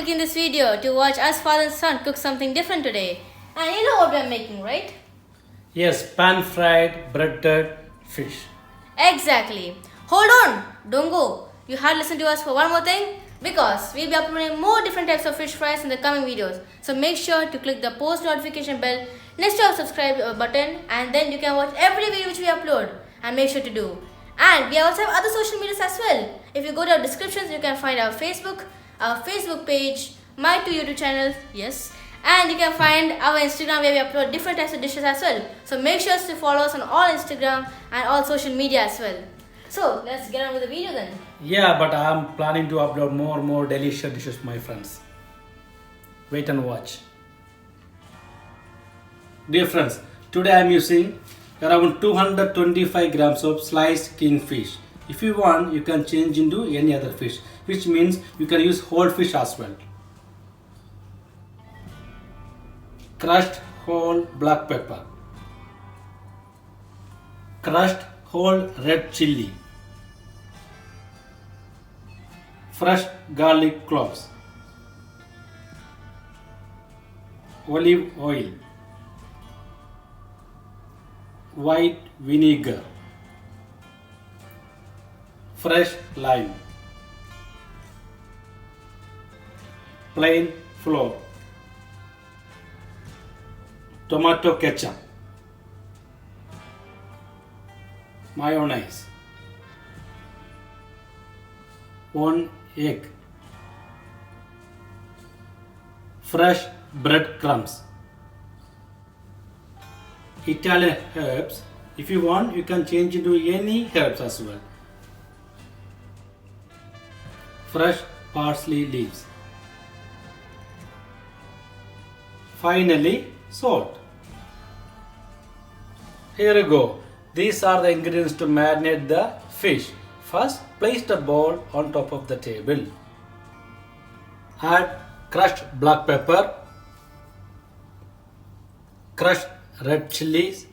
clicking this video to watch us father and son cook something different today. And you know what we're making, right? Yes, pan-fried breaded fish. Exactly. Hold on, don't go. You have to listen to us for one more thing because we'll be uploading more different types of fish fries in the coming videos. So make sure to click the post notification bell next to our subscribe button and then you can watch every video which we upload and make sure to do. And we also have other social medias as well. If you go to our descriptions, you can find our Facebook page, my two YouTube channels, yes. And you can find our Instagram where we upload different types of dishes as well. So make sure to follow us on all Instagram and all social media as well. So let's get on with the video then. Yeah, but I'm planning to upload more delicious dishes, my friends. Wait and watch. Dear friends, today I'm using around 225 grams of sliced kingfish. If you want, you can change into any other fish, which means you can use whole fish as well. Crushed whole black pepper, crushed whole red chili, fresh garlic cloves, olive oil, white vinegar, fresh lime, plain flour, tomato ketchup, mayonnaise, 1 egg, fresh bread crumbs, Italian herbs. If you want, you can change into any herbs as well. Fresh parsley leaves. Finally, salt. Here you go. These are the ingredients to marinate the fish. First, place the bowl on top of the table. Add crushed black pepper, crushed red chilies,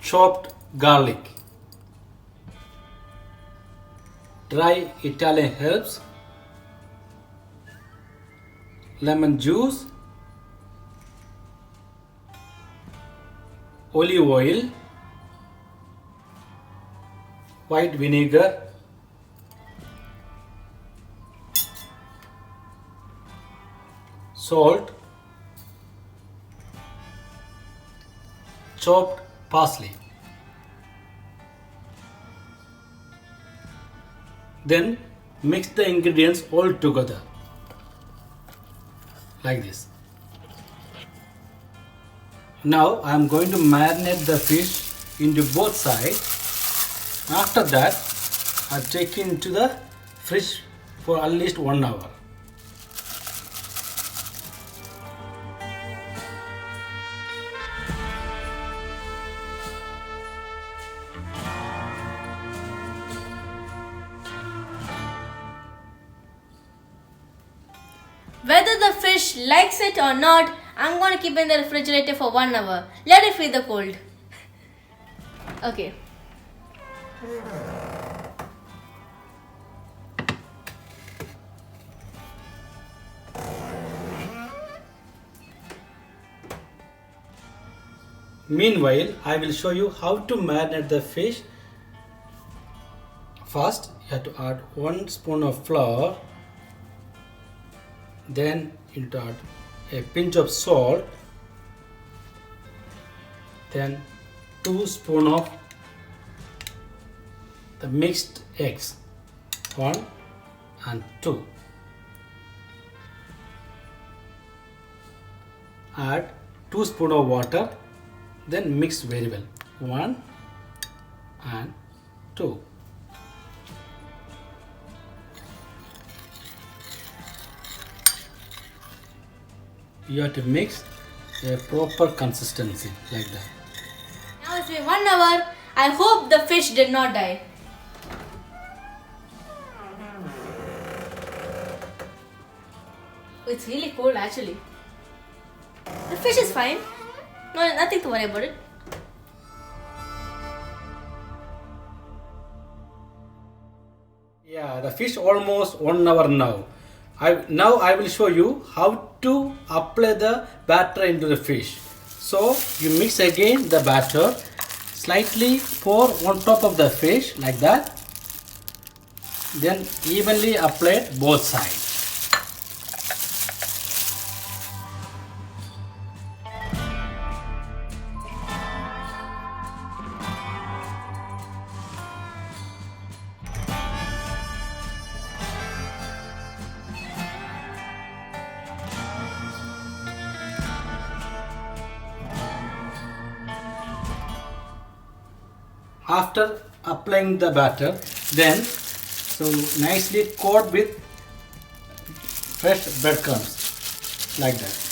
chopped garlic, dry Italian herbs, lemon juice, olive oil, white vinegar, salt, chopped parsley. Then mix the ingredients all together like this. Now I am going to marinate the fish into both sides. After that, I take it into the fridge for at least 1 hour. Whether the fish likes it or not, I'm going to keep it in the refrigerator for 1 hour. Let it feel the cold. Okay. Meanwhile, I will show you how to marinate the fish. First, you have to add 1 spoon of flour. Then you add a pinch of salt. Then 2 spoons of the mixed eggs, 1 and 2. Add 2 spoons of water. Then mix very well, 1 and 2. You have to mix a proper consistency like that. Now it's been 1 hour. I hope the fish did not die. It's really cold actually. The fish is fine. No, nothing to worry about it. Yeah, The fish almost 1 hour now. Now I will show you how to apply the batter into the fish. So you mix again the batter, slightly pour on top of the fish like that. Then evenly apply both sides. After applying the batter, then so nicely coat with fresh breadcrumbs like that.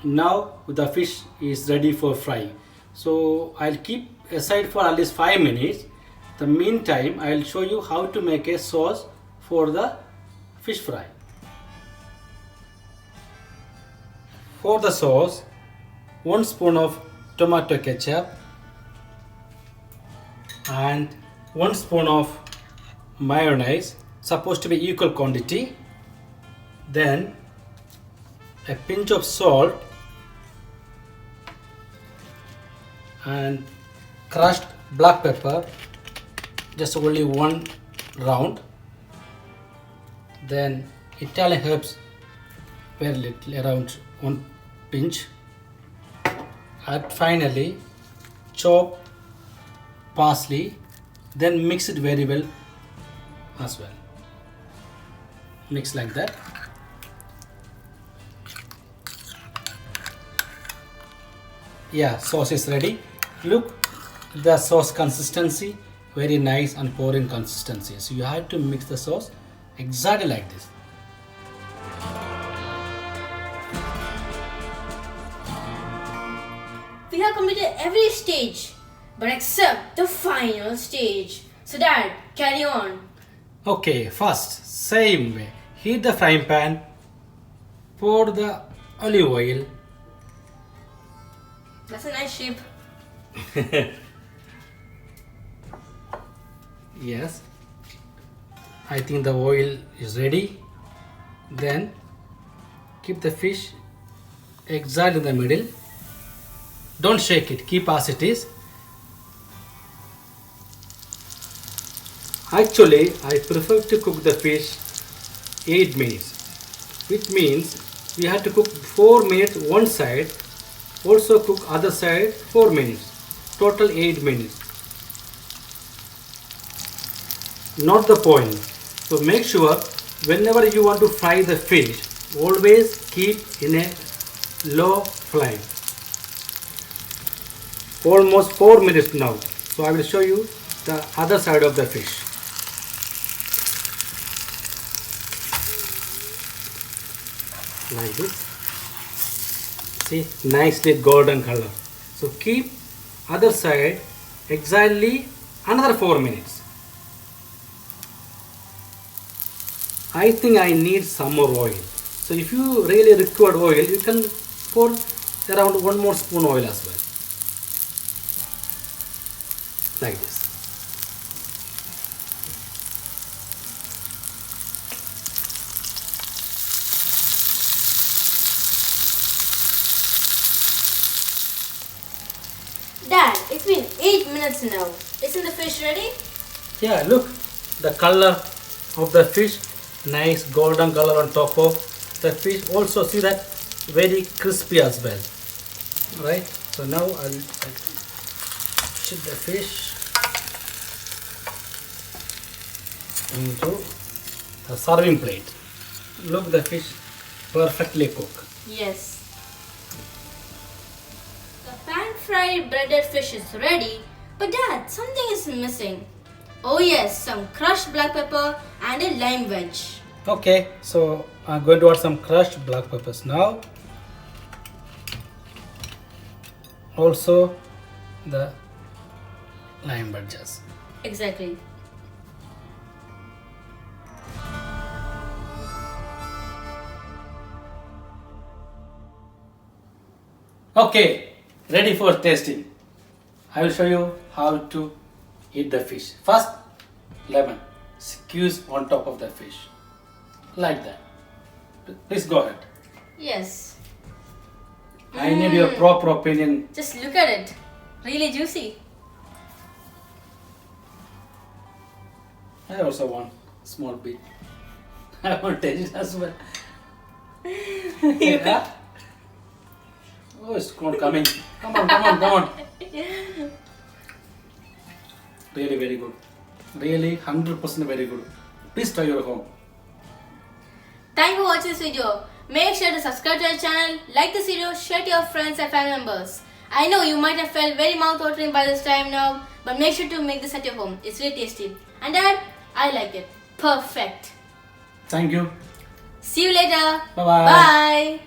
Now the fish is ready for fry. So I'll keep aside for at least 5 minutes. The meantime, I'll show you how to make a sauce for the fish fry. For the sauce, 1 spoon of tomato ketchup and 1 spoon of mayonnaise, supposed to be equal quantity. Then a pinch of salt and crushed black pepper, just only 1 round. Then Italian herbs, very little, around 1 pinch. And finally chop parsley, then mix it very well as well. Mix like that. Yeah, sauce is ready. Look, the sauce consistency, very nice and pouring consistency. So you have to mix the sauce exactly like this. We have completed every stage, but except the final stage. So Dad, carry on. Okay, first, same way. Heat the frying pan, pour the olive oil. That's a nice shape. Yes, I think the oil is ready. Then keep the fish exactly in the middle. Don't shake it, keep as it is. Actually, I prefer to cook the fish 8 minutes, which means we have to cook 4 minutes one side, also cook other side 4 minutes, total 8 minutes. Not the point. So make sure whenever you want to fry the fish, always keep in a low flame. Almost 4 minutes now. So I will show you the other side of the fish. Like this. See, nicely golden color. So keep other side exactly another 4 minutes. I think I need some more oil. So if you really require oil, you can pour around 1 more spoon oil as well. Like this. Dad, it's been 8 minutes now. Isn't the fish ready? Yeah, look, the color of the fish, nice golden color on top of the fish. Also see that very crispy as well. Right? So now I'll chip the fish into the serving plate. Look, the fish perfectly cooked. Yes. The pan-fried breaded fish is ready, but Dad, something is missing. Oh yes, some crushed black pepper and a lime wedge. Okay, so I'm going to add some crushed black peppers now. also the lime wedges. Exactly. Okay, ready for tasting. I will show you how to eat the fish. First, lemon. Squeeze on top of the fish. Like that. Please go ahead. Yes. I need your proper opinion. Just look at it. Really juicy. I also want small bit. I want to taste it as well. Yeah. Oh, it's not coming. Come on. Really very good. Really 100% very good. Please try your home. Thank you for watching this video. Make sure to subscribe to our channel, like this video, share to your friends and family members. I know you might have felt very mouth-watering by this time now, but make sure to make this at your home. It's really tasty. And Dad, I like it. Perfect. Thank you. See you later. Bye-bye. Bye.